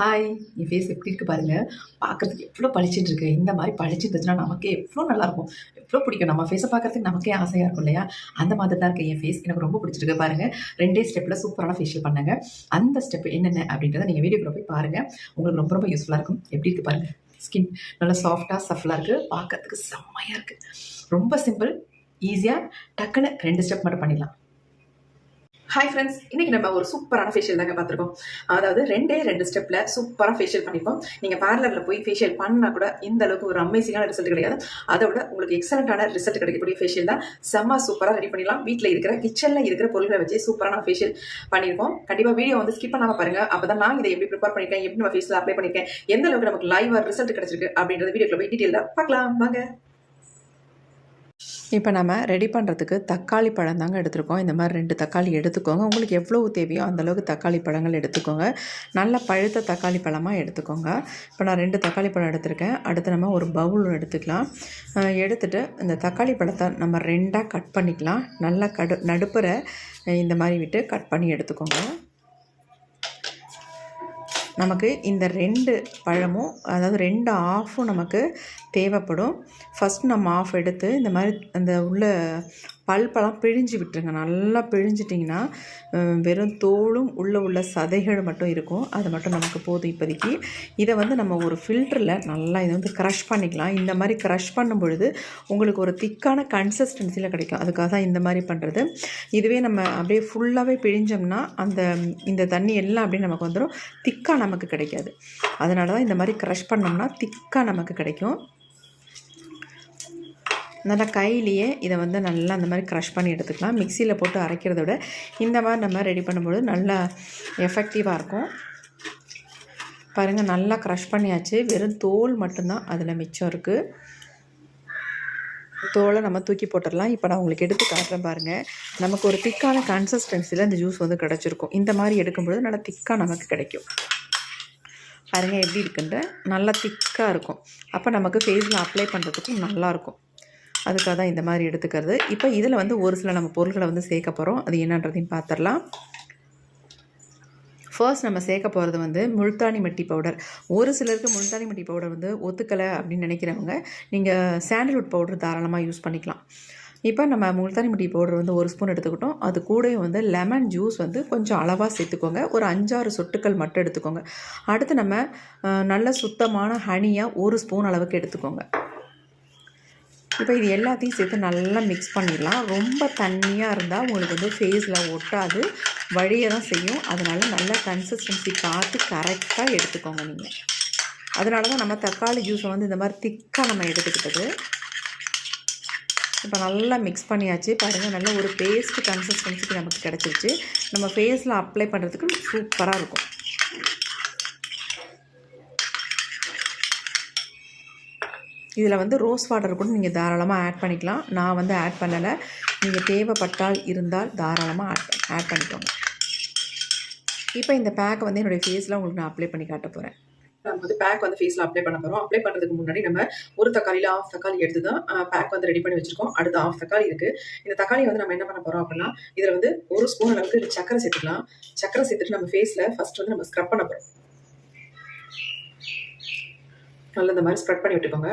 Hi! என் face எப்படி இருக்கு பாருங்க. பார்க்கறதுக்கு எவ்வளோ பளிச்சுன்னு இருக்கு. இந்த மாரி பளிச்சுருந்துச்சுன்னா நமக்கே எவ்வளோ நல்லாயிருக்கும். எவ்வளோ பிடிக்கும். நம்ம ஃபேஸ பார்க்கறதுக்கு நமக்கே ஆசையா இருக்கும் இல்லையா? அந்த மாதிரி தான் இருக்கு என் ஃபேஸ். எனக்கு ரொம்ப பிடிச்சிருக்கு பாருங்க. 2டே ஸ்டெப்ல சூப்பரான ஃபேஷியல் பண்ணேங்க. அந்த ஸ்டெப் என்னென்ன அப்படின்றத நீங்க வீடியோக்குள்ள போய் பாருங்க. உங்களுக்கு ரொம்ப ரொம்ப யூஸ்ஃபுல்லா இருக்கும். எப்படி இருக்கு பாருங்க. ஸ்கின் நல்லா சாஃப்ட்டா, சஃப்லா இருக்கு. பார்க்கறதுக்கு செம்மையா இருக்கு. ரொம்ப சிம்பிள். ஈஸியா டக்குன்னு 2 ஸ்டெப் மட்டும் பண்ணிடலாம். ஹாய் ஃப்ரெண்ட்ஸ், இன்னைக்கு நம்ம ஒரு சூப்பரான ஃபேஷியல் தாங்க பார்த்துருக்கோம். அதாவது 2 ஸ்டெப்பில் சூப்பராக ஃபேஷியல் பண்ணிப்போம். நீங்கள் பார்லரில் போய் ஃபேஷியல் பண்ணால் கூட இந்த அளவுக்கு ஒரு அமேசிங்கான ரிசல்ட் கிடையாது. அதை விட உங்களுக்கு எக்ஸலண்ட்டான ரிசல்ட் கிடைக்கக்கூடிய ஃபேஷியல் தான். செம்ம சூப்பராக ரெடி பண்ணிடலாம். வீட்டில் இருக்கிற கிச்சனில் இருக்கிற பொருட்களை வச்சு சூப்பரான ஃபேஷியல் பண்ணியிருக்கோம். கண்டிப்பாக வீடியோ வந்து ஸ்கிப் பண்ணாமல் பாருங்கள். அப்போ தான் நான் இதை எப்படி ப்ரிப்பேர் பண்ணியிருக்கேன், எப்படி நம்ம ஃபேஸில் அப்ளை பண்ணியிருக்கேன், எந்த அளவுக்கு நமக்கு லைவாக ரிசல்ட் கிடைச்சிருக்கு அப்படின்றத வீடியோக்குள்ள போய் டீட்டெயிலாக பார்க்கலாம் வாங்க. இப்போ நம்ம ரெடி பண்ணுறதுக்கு தக்காளி பழம் தாங்க எடுத்துருக்கோம். இந்த மாதிரி 2 தக்காளி எடுத்துக்கோங்க. உங்களுக்கு எவ்வளோ தேவையோ அந்தளவுக்கு தக்காளி பழங்கள் எடுத்துக்கோங்க. நல்ல பழுத்த தக்காளி பழமாக எடுத்துக்கோங்க. இப்போ நான் 2 தக்காளி பழம் எடுத்திருக்கேன். அடுத்து நம்ம ஒரு பவுல் எடுத்துக்கலாம். எடுத்துகிட்டு இந்த தக்காளி பழத்தை நம்ம 2ஆக கட் பண்ணிக்கலாம். நல்லா நடுப்புற இந்த மாதிரி விட்டு கட் பண்ணி எடுத்துக்கோங்க. நமக்கு இந்த 2 பழமும் அதாவது 2 ஆஃபும் நமக்கு தேவைப்படும். ஃபஸ்ட் நம்ம ஆஃப் எடுத்து இந்த மாதிரி அந்த உள்ள பல்பெல்லாம் பிழிஞ்சு விட்டுருங்க. நல்லா பிழிஞ்சிட்டிங்கன்னா வெறும் தோலும் உள்ள சதைகள் மட்டும் இருக்கும். அது மட்டும் நமக்கு போதும் இப்போதைக்கு. இதை வந்து நம்ம ஒரு ஃபில்டரில் நல்லா இதை வந்து க்ரஷ் பண்ணிக்கலாம். இந்த மாதிரி க்ரஷ் பண்ணும் பொழுது உங்களுக்கு ஒரு திக்கான கன்சிஸ்டன்சியில் கிடைக்கும். அதுக்காக தான் இந்த மாதிரி பண்ணுறது. இதுவே நம்ம அப்படியே ஃபுல்லாகவே பிழிஞ்சோம்னா இந்த தண்ணி எல்லாம் அப்படியே நமக்கு வந்துடும், திக்காக நமக்கு கிடைக்காது. அதனால தான் இந்த மாதிரி க்ரஷ் பண்ணோம்னா திக்காக நமக்கு கிடைக்கும். நல்லா கையிலேயே இதை வந்து நல்லா அந்த மாதிரி க்ரஷ் பண்ணி எடுத்துக்கலாம். மிக்சியில் போட்டு அரைக்கிறத விட இந்த மாதிரி நம்ம ரெடி பண்ணும்போது நல்லா எஃபெக்டிவாக இருக்கும். பாருங்கள், நல்லா க்ரஷ் பண்ணியாச்சு. வெறும் தோல் மட்டும்தான் அதில் மிச்சம் இருக்குது. தோலை நம்ம தூக்கி போட்டுடலாம். இப்போ நான் உங்களுக்கு எடுத்து காட்டுறேன் பாருங்கள். நமக்கு ஒரு திக்கான கன்சிஸ்டன்சியில் இந்த ஜூஸ் வந்து கிடச்சிருக்கும். இந்த மாதிரி எடுக்கும்பொழுது நல்லா திக்காக நமக்கு கிடைக்கும். பாருங்கள் எப்படி இருக்குன்ட்டு நல்லா திக்காக இருக்கும். அப்போ நமக்கு ஃபேஸில் அப்ளை பண்ணுறதுக்கும் நல்லாயிருக்கும். அதுக்காக தான் இந்த மாதிரி எடுத்துக்கிறது. இப்போ இதில் வந்து ஒரு சில நம்ம பொருட்களை வந்து சேர்க்க போகிறோம். அது என்னன்றதையும் பார்த்துடலாம். ஃபர்ஸ்ட் நம்ம சேர்க்க போகிறது வந்து முல்தானி மட்டி பவுடர். ஒரு சிலருக்கு முல்தானி மட்டி பவுடர் வந்து ஒத்துக்கலை அப்படின்னு நினைக்கிறவங்க நீங்கள் சாண்டல்வுட் பவுடர் தாராளமாக யூஸ் பண்ணிக்கலாம். இப்போ நம்ம முல்தானி மட்டி பவுடர் வந்து 1 ஸ்பூன் எடுத்துக்கிட்டோம். அது கூட வந்து லெமன் ஜூஸ் வந்து கொஞ்சம் அளவாக சேர்த்துக்கோங்க. ஒரு 5-6 சொட்டுக்கள் மட்டும் எடுத்துக்கோங்க. அடுத்து நம்ம நல்ல சுத்தமான ஹனியாக 1 ஸ்பூன் அளவுக்கு எடுத்துக்கோங்க. இப்போ இது எல்லாத்தையும் சேர்த்து நல்லா மிக்ஸ் பண்ணிடலாம். ரொம்ப தண்ணியாக இருந்தால் உங்களுக்கு வந்து ஃபேஸில் ஒட்டாது, வழியை தான் செய்யும். அதனால் நல்ல கன்சிஸ்டன்சி பார்த்து கரெக்டாக எடுத்துக்கோங்க நீங்கள். அதனால தான் நம்ம தக்காளி ஜூஸை வந்து இந்த மாதிரி திக்காக நம்ம எடுத்துக்கிட்டது. இப்போ நல்லா மிக்ஸ் பண்ணியாச்சு. பாருங்கள், நல்ல ஒரு பேஸ்ட் கன்சிஸ்டன்சிக்கு நமக்கு கிடச்சிருச்சு. நம்ம ஃபேஸில் அப்ளை பண்ணுறதுக்கு சூப்பராக இருக்கும். இதில் வந்து ரோஸ் வாட்டர் கூட நீங்கள் தாராளமாக ஆட் பண்ணிக்கலாம். நான் வந்து ஆட் பண்ணலை. நீங்கள் தேவைப்பட்டால் இருந்தால் தாராளமாக ஆட் பண்ணிக்கோங்க. இப்போ இந்த பேக்கை வந்து என்னுடைய ஃபேஸில் உங்களுக்கு நான் அப்ளை பண்ணி காட்ட போகிறேன். நம்ம வந்து பேக் வந்து ஃபேஸில் அப்ளை பண்ண போகிறோம். அப்ளை பண்ணுறதுக்கு முன்னாடி நம்ம ஒரு தக்காளியில் 1/2 தக்காளி எடுத்து தான் பேக் வந்து ரெடி பண்ணி வச்சுருக்கோம். அடுத்து 1/2 தக்காளி இருக்குது. இந்த தக்காளி வந்து நம்ம என்ன பண்ண போகிறோம் அப்படின்னா, இதில் வந்து 1 ஸ்பூன் அளவுக்கு சக்கரை சேர்த்துக்கலாம். சக்கரை சேர்த்துட்டு நம்ம ஃபேஸில் ஃபஸ்ட் வந்து நம்ம ஸ்க்ரப் பண்ண போகிறோம். நல்லா இந்த மாதிரி ஸ்ப்ரெட் பண்ணி விட்டுக்கோங்க.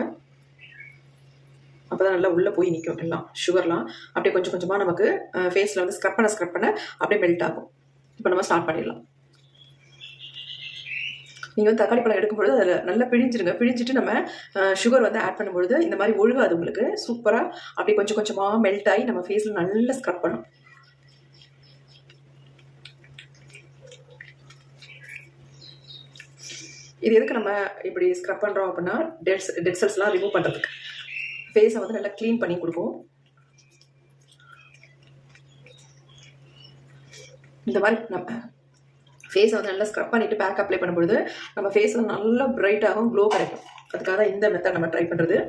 அப்போ தான் நல்லா உள்ளே போய் நிற்கும் எல்லாம் சுகர்லாம். அப்படியே கொஞ்சம் கொஞ்சமாக நமக்கு ஃபேஸில் வந்து ஸ்க்ரப் பண்ண அப்படியே மெல்ட் ஆகும். இப்போ நம்ம ஸ்டார்ட் பண்ணிடலாம். நீங்கள் வந்து தக்காளி பழம் எடுக்கும்பொழுது அதில் நல்லா பிழிஞ்சிருங்க. பிழிஞ்சிட்டு நம்ம சுகர் வந்து ஆட் பண்ணும்பொழுது இந்த மாதிரி ஒழுகாது உங்களுக்கு. சூப்பராக அப்படியே கொஞ்சம் கொஞ்சமாக மெல்ட் ஆகி நம்ம ஃபேஸில் நல்லா ஸ்க்ரப் பண்ணும். இது எதுக்கு நம்ம இப்படி ஸ்க்ரப் பண்ணுறோம் அப்படின்னா, டெட் செல்ஸ்லாம் ரிமூவ் பண்ணுறதுக்கு. ஃபேஸை வந்து நல்லா க்ளீன் பண்ணி கொடுக்கும். இந்த மாதிரி நம்ம ஃபேஸை வந்து நல்லா ஸ்க்ரப் பண்ணிவிட்டு பேக் அப்ளை பண்ணும்பொழுது நம்ம ஃபேஸ் வந்து நல்லா பிரைட்டாகவும் க்ளோ கிடைக்கும். அதுக்காக தான் இந்த மெத்தட் நம்ம ட்ரை பண்ணுறது.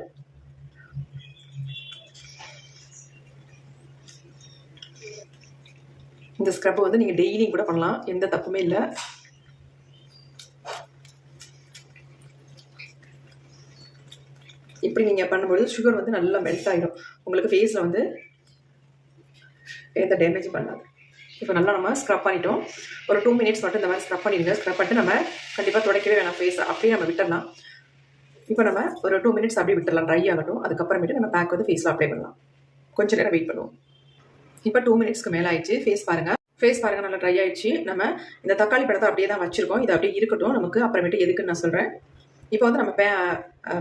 இந்த ஸ்க்ரப்பை வந்து நீங்கள் டெய்லியும் கூட பண்ணலாம், எந்த தப்புமே இல்லை. இப்படி நீங்கள் பண்ணும்பொழுது சுகர் வந்து நல்லா மெல்ட் ஆகிடும். உங்களுக்கு ஃபேஸில் வந்து எந்த டேமேஜும் பண்ணாது. இப்போ நல்லா நம்ம ஸ்க்ரப் பண்ணிட்டோம். ஒரு 2 மினிட்ஸ் மட்டும் இந்த மாதிரி ஸ்க்ரப் பண்ணிடுங்க. ஸ்க்ரப் பண்ணிட்டு நம்ம கண்டிப்பாக துடைக்கவே வேணாம் ஃபேஸ், அப்படியே நம்ம விட்டுடலாம். இப்போ நம்ம ஒரு 2 மினிட்ஸ் அப்படியே விட்டுடலாம், ட்ரை ஆகட்டும். அதுக்கப்புறமேட்டு நம்ம பேக் வந்து ஃபேஸில் அப்ளை பண்ணலாம். கொஞ்சம் நேரம் வெயிட் பண்ணுவோம். இப்போ 2 மினிட்ஸ்க்கு மேலே ஆயிடுச்சு. ஃபேஸ் பாருங்கள் நல்லா ட்ரை ஆயிடுச்சு. நம்ம இந்த தக்காளி பழத்தை அப்படியே தான் வச்சுருக்கோம். இது அப்படியே இருக்கட்டும் நமக்கு, அப்புறமேட்டு எதுக்குன்னு நான் சொல்கிறேன். இப்போ வந்து நம்ம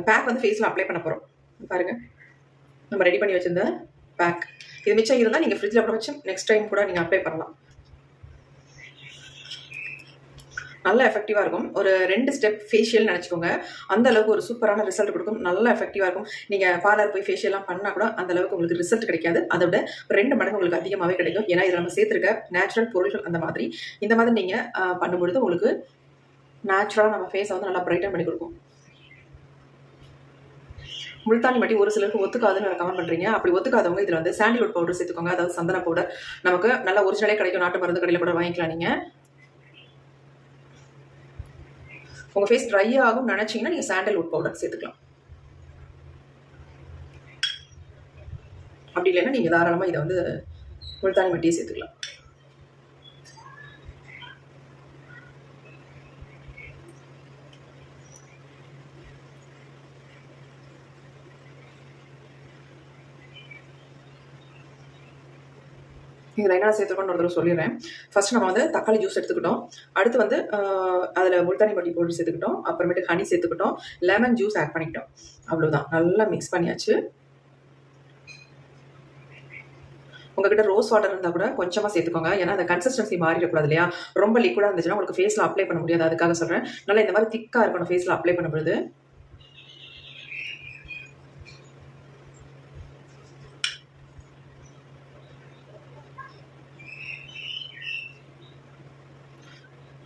பேக் வந்து ஃபேஸில் அப்ளை பண்ண போகிறோம். பாருங்கள், நம்ம ரெடி பண்ணி வச்சிருந்த பேக். இது மிச்சம் இருந்தால் நீங்கள் ஃப்ரிட்ஜில் கூட வச்சு நெக்ஸ்ட் டைம் கூட நீங்கள் அப்ளை பண்ணலாம். நல்ல எஃபெக்டிவாக இருக்கும். ஒரு 2 ஸ்டெப் ஃபேஷியல் நினச்சிக்கோங்க. அந்த அளவுக்கு ஒரு சூப்பரான ரிசல்ட் கொடுக்கும். நல்ல எஃபெக்டிவாக இருக்கும். நீங்கள் பார்லர் போய் ஃபேஷியல்லாம் பண்ணால் கூட அந்த அளவுக்கு உங்களுக்கு ரிசல்ட் கிடைக்காது. அதை விட 2 மடங்கு உங்களுக்கு அதிகமாகவே கிடைக்கும். ஏன்னா இதில் நம்ம சேர்த்துருக்க நேச்சுரல் பொருட்கள் அந்த மாதிரி. இந்த மாதிரி நீங்கள் பண்ணும்பொழுது உங்களுக்கு நேச்சுரலாக நம்ம ஃபேஸை வந்து நல்லா பிரைட்டன் பண்ணி கொடுக்கும். முல்தானி மட்டி ஒரு சிலருக்கு ஒத்துக்காதுன்னு கமெண்ட் பண்ணுறீங்க. அப்படி ஒத்துக்காதவங்க இதில் வந்து சாண்டில்வுட் பவுடர் சேர்த்துக்கோங்க. அதாவது சந்தன பவுடர் நமக்கு நல்லா ஒரிஜினலே கிடைக்கும். நாட்டு மருந்து கடையில் கூட வாங்கிக்கலாம். நீங்கள் உங்கள் ஃபேஸ் ட்ரை ஆகும் நினச்சிங்கன்னா நீங்கள் சாண்டல்வுட் பவுடர் சேர்த்துக்கலாம். அப்படி இல்லைன்னா நீங்கள் தாராளமாக இதை வந்து முல்தானி மட்டியை சேர்த்துக்கலாம். இதில் என்ன சேர்த்துக்கணும்னு ஒரு தடவை சொல்லிடுறேன். ஃபர்ஸ்ட் நம்ம வந்து தக்காளி ஜூஸ் எடுத்துக்கிட்டோம். அடுத்து வந்து அதில் முல்தானி மட்டி பவுடர் சேர்த்துக்கிட்டோம். அப்புறமேட்டு ஹனி சேர்த்துக்கிட்டோம். லெமன் ஜூஸ் ஆட் பண்ணிக்கிட்டோம். அவ்வளோதான், நல்லா மிக்ஸ் பண்ணியாச்சு. உங்ககிட்ட ரோஸ் வாட்டர் இருந்தால் கூட கொஞ்சமாக சேர்த்துக்கோங்க. ஏன்னா அந்த கன்சிஸ்டன்சி மாறிடக்கூடாது இல்லையா? ரொம்ப லிக்விடாக இருந்துச்சுன்னா உங்களுக்கு ஃபேஸில் அப்ளை பண்ண முடியாது. அதுக்காக சொல்கிறேன். நல்லா இந்த மாதிரி திக்காக இருக்கணும் ஃபேஸில் அப்ளை பண்ணும்போது.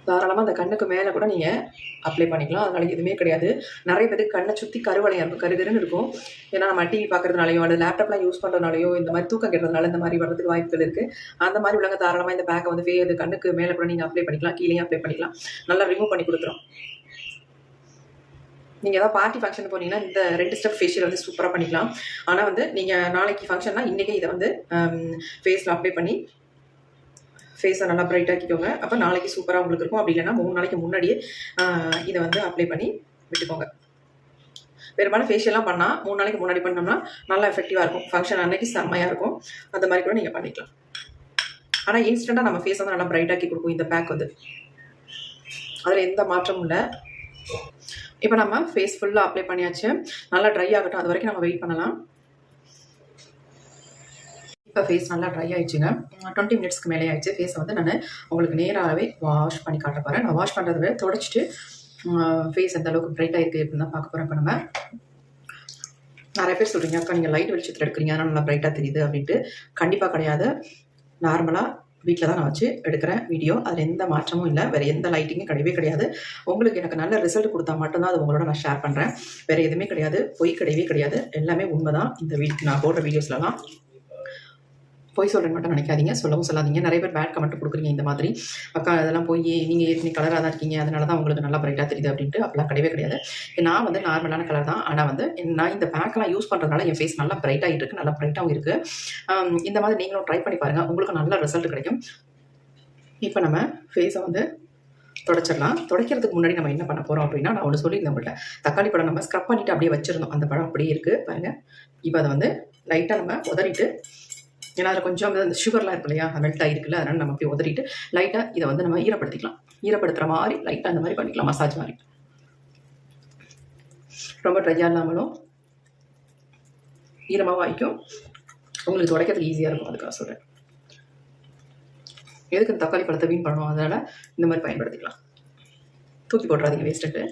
தாராளமாக அந்த கண்ணுக்கு மேலே கூட நீங்கள் அப்ளை பண்ணிக்கலாம். அதனால எதுவுமே கிடையாது. நிறைய பேருக்கு கண்ணை சுற்றி கருவளையம் இருக்கும், கருகருன்னு இருக்கும். ஏன்னா நம்ம டிவி பார்க்கறதுனாலையோ அல்லது லேப்டாப்லாம் யூஸ் பண்ணுறதுனாலையோ இந்த மாதிரி தூக்கம் கெடுறதுனால இந்த மாதிரி வரதுக்கு வாய்ப்புகள் இருக்குது. அந்த மாதிரி உள்ளவங்க தாராளமாக இந்த பேக்கை வந்து அது கண்ணுக்கு மேலே கூட நீங்கள் அப்ளை பண்ணிக்கலாம், கீழேயும் அப்ளை பண்ணிக்கலாம். நல்லா ரிமூவ் பண்ணி கொடுத்துரும். நீங்கள் ஏதாவது பார்ட்டி ஃபங்க்ஷன் போனீங்கன்னா இந்த 2 ஸ்டெப் ஃபேஷியல் வந்து சூப்பராக பண்ணிக்கலாம். ஆனால் வந்து நீங்கள் நாளைக்கு ஃபங்க்ஷன்னா இன்றைக்கே இதை வந்து ஃபேஸில் அப்ளை பண்ணி ஃபேஸை நல்லா பிரைட் ஆக்கிக்கோங்க. அப்போ நாளைக்கு சூப்பராக உங்களுக்கு இருக்கும். அப்படி இல்லைன்னா 3 நாளைக்கு முன்னாடியே இதை வந்து அப்ளை பண்ணி விட்டுக்கோங்க. பெரும்பாலும் ஃபேஷியல்லாம் பண்ணால் 3 நாளைக்கு முன்னாடி பண்ணோம்னா நல்லா எஃபெக்டிவாக இருக்கும். ஃபங்க்ஷன் அன்னைக்கு செம்மையாக இருக்கும். அந்த மாதிரி கூட நீங்கள் பண்ணிக்கலாம். ஆனால் இன்ஸ்டண்ட்டாக நம்ம ஃபேஸ் வந்து நல்லா பிரைட் ஆக்கி கொடுக்கும் இந்த பேக் வந்து. அதில் எந்த மாற்றமும் இல்லை. இப்போ நம்ம ஃபேஸ் ஃபுல்லாக அப்ளை பண்ணியாச்சு. நல்லா ட்ரை ஆகட்டும், அது வரைக்கும் நம்ம வெயிட் பண்ணலாம். இப்போ ஃபேஸ் நல்லா ட்ரை ஆகிடுச்சுங்க. 20 மினிட்ஸ்க்கு மேலே ஆகிடுச்சு. ஃபேஸை வந்து நான் உங்களுக்கு நேராகவே வாஷ் பண்ணி காட்ட போகிறேன். நான் வாஷ் பண்ணுறத விட தொடச்சிட்டு ஃபேஸ் எந்த அளவுக்கு பிரைட்டாக இருக்குது அப்படின்னு தான் பார்க்க போகிறேன். இப்போ நம்ம நிறைய பேர் சொல்கிறீங்க, அக்கா நீங்கள் லைட் வெளிச்சத்தில் எடுக்கிறீங்க அதனால் நல்லா பிரைட்டாக தெரியுது அப்படின்ட்டு. கண்டிப்பாக கிடையாது. நார்மலாக வீட்டில் தான் நான் வச்சு எடுக்கிறேன் வீடியோ. அதில் எந்த மாற்றமும் இல்லை. வேறு எந்த லைட்டிங்கும் கிடையவே கிடையாது. உங்களுக்கு எனக்கு நல்ல ரிசல்ட் கொடுத்தா மட்டும்தான் அது உங்களோட நான் ஷேர் பண்ணுறேன். வேறு எதுவுமே கிடையாது. பொய் கிடையவே கிடையாது. எல்லாமே உண்மை தான். இந்த நான் போடுற வீடியோஸ்லலாம் பொய் சொல்கிறேன்னு மட்டும் நினைக்காதீங்க, சொல்லவும் சொல்லாதீங்க. நிறைய பேர் பேட் கமெண்ட் கொடுக்குறீங்க இந்த மாதிரி, அக்கா அதெல்லாம் போய் நீங்கள் ஏற்கனவே கலராக தான் இருக்கீங்க அதனால தான் உங்களுக்கு நல்லா பிரைட்டாக தெரியுது அப்படின்ட்டு. அப்படிலாம் கிடையவே கிடையாது. நான் வந்து நார்மலான கலர் தான். ஆனால் வந்து நான் இந்த பேக்கெலாம் யூஸ் பண்ணுறதுனால என் ஃபேஸ் நல்லா பிரைட்டாகிட்டு இருக்குது, நல்லா பிரைட்டாகவும் இருக்குது. இந்த மாதிரி நீங்களும் ட்ரை பண்ணி பாருங்கள், உங்களுக்கு நல்ல ரிசல்ட் கிடைக்கும். இப்போ நம்ம ஃபேஸை வந்து தொடச்சிடலாம். துடைக்கிறதுக்கு முன்னாடி நம்ம என்ன பண்ண போகிறோம் அப்படின்னா, நான் ஒன்று சொல்லியிருந்தேன் உங்கள்கிட்ட, தக்காளி பழம் நம்ம ஸ்க்ரப் பண்ணிவிட்டு அப்படியே வச்சுருந்தோம். அந்த பழம் அப்படியே இருக்குது பாருங்கள். இப்போ அதை வந்து லைட்டாக நம்ம உதறிட்டு, ஏன்னா அதில் கொஞ்சம் அந்த சுகர்லாம் இருக்கு இல்லையா, மெல்ட் ஆகிருக்குல்ல, அதனால் நம்ம அப்படி உதறிட்டு லைட்டாக இதை வந்து நம்ம ஈரப்படுத்திக்கலாம். ஈரப்படுத்துகிற மாதிரி லைட்டாக அந்த மாதிரி பண்ணிக்கலாம், மசாஜ் மாதிரி. ரொம்ப ட்ரையாக இல்லாமலும் ஈரமாக வாய்க்கும், உங்களுக்கு துடைக்கிறதுக்கு ஈஸியாக இருக்கும். அதுக்காக சொல்கிறேன். எதுக்கு தக்காளி பழத்தை வீண் பண்ணணும், அதனால் இந்த மாதிரி பயன்படுத்திக்கலாம். தூக்கி போட்டுறாதீங்க வேஸ்ட்டு.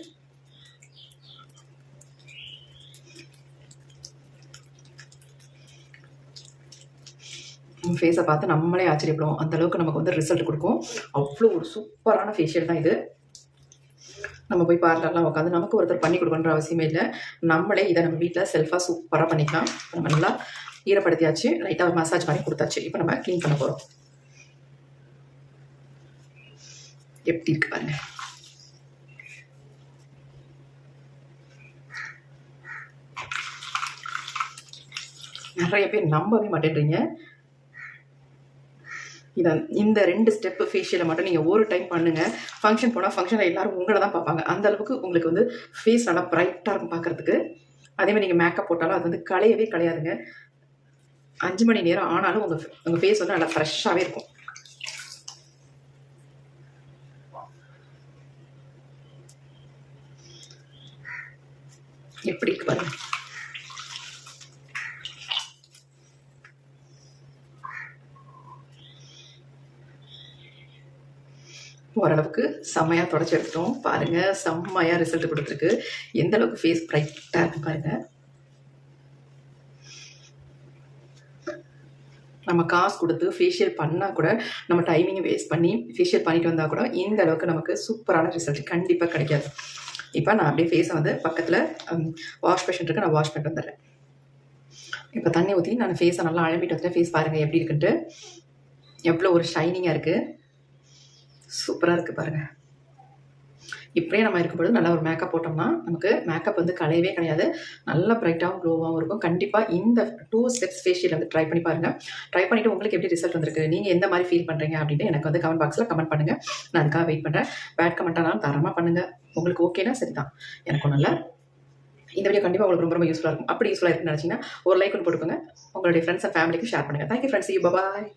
ஃபேஸை பார்த்து நம்மளே ஆச்சரியப்படுவோம். அந்தளவுக்கு நமக்கு வந்து ரிசல்ட் கொடுக்கும். அவ்வளோ ஒரு சூப்பரான ஃபேஷியல் தான் இது. நம்ம போய் பார்லர்லாம் உட்காந்து நமக்கு ஒருத்தர் பண்ணி கொடுக்கணுன்ற அவசியமே இல்லை. நம்மளே இதை நம்ம வீட்டில் செல்ஃபாக சூப்பராக பண்ணிக்கலாம். நம்ம நல்லா ஈரப்படுத்தியாச்சு, லைட்டாக மசாஜ் பண்ணி கொடுத்தாச்சு. இப்போ நம்ம க்ளீன் பண்ண போகிறோம். எப்படி இருக்கு பாருங்க. நிறைய பேர் நம்பவே மாட்டேன்றீங்க. இந்த 2 ஸ்டெப்பு ஃபேஷியலை மட்டும் நீங்கள் ஒரு டைம் பண்ணுங்கள். ஃபங்க்ஷன் போனால் ஃபங்க்ஷனில் எல்லோரும் உங்களை தான் பார்ப்பாங்க. அந்த அளவுக்கு உங்களுக்கு வந்து ஃபேஸ் நல்லா ப்ரைட்டாக இருக்கும் பார்க்குறதுக்கு. அதேமாதிரி நீங்கள் மேக்கப் போட்டாலும் அது வந்து களையவே களையாதுங்க. 5 மணி நேரம் ஆனாலும் உங்கள் ஃபேஸ் வந்து நல்லா ஃப்ரெஷ்ஷாகவே இருக்கும். எப்படி இருக்கு பாருங்க. ஓரளவுக்கு செம்மையாக தொடச்சி எடுத்துட்டோம் பாருங்க. செம்மையாக ரிசல்ட் கொடுத்துருக்கு. எந்த அளவுக்கு ஃபேஸ் பிரைட்டாக இருக்கு பாருங்க. நம்ம காசு கொடுத்து ஃபேஷியல் பண்ணால் கூட நம்ம டைமிங்கை வேஸ்ட் பண்ணி ஃபேஷியல் பண்ணிட்டு வந்தால் கூட இந்த அளவுக்கு நமக்கு சூப்பரான ரிசல்ட் கண்டிப்பாக கிடைக்காது. இப்போ நான் அப்படியே ஃபேஸை வந்து பக்கத்தில் வாஷ் பேஷன் இருக்கு, நான் வாஷ் பண்ணிட்டு வந்துடுறேன். இப்போ தண்ணி ஊற்றி நான் ஃபேஸை நல்லா அழம்பிட்டு வந்துட்டேன். ஃபேஸ் பாருங்கள் எப்படி இருக்குன்ட்டு. எவ்வளோ ஒரு ஷைனிங்காக இருக்குது, சூப்பராக இருக்குது பாருங்கள். இப்படியே நம்ம இருக்கும்போது நல்லா ஒரு மேக்கப் போட்டோம்னா நமக்கு மேக்கப் வந்து களையவே கிடையாது. நல்லா ப்ரைட்டாகவும் க்ளோவாகவும் இருக்கும். கண்டிப்பாக இந்த 2 ஸ்டெப்ஸ் ஃபேஷியல் வந்து ட்ரை பண்ணி பாருங்கள். ட்ரை பண்ணிவிட்டு உங்களுக்கு எப்படி ரிசல்ட் வந்திருக்கு, நீங்கள் எந்த மாதிரி ஃபீல் பண்ணுறீங்க அப்படின்ட்டு எனக்கு வந்து கமெண்ட் பாக்ஸில் கமெண்ட் பண்ணுங்கள். நான் அதுக்காக வெயிட் பண்ணுறேன். பேட் கமெண்ட்டானாலும் தரமாக பண்ணுங்கள். உங்களுக்கு ஓகேனா சரி தான், எனக்கு ஒன்றும் இல்லை. இந்த வீடியோ கண்டிப்பாக உங்களுக்கு ரொம்ப ரொம்ப யூஸ்ஃபுல்லாக இருக்கும். அப்படி யூஸ்ஃபுல்லாக இருக்குன்னு நினச்சிங்கன்னா ஒரு லைக் ஒன்று போட்டுக்கோங்க. உங்களுடைய ஃப்ரெண்ட்ஸ் அண்ட் ஃபேமிலிக்கு ஷேர் பண்ணுங்கள். Thank you friends, you bye.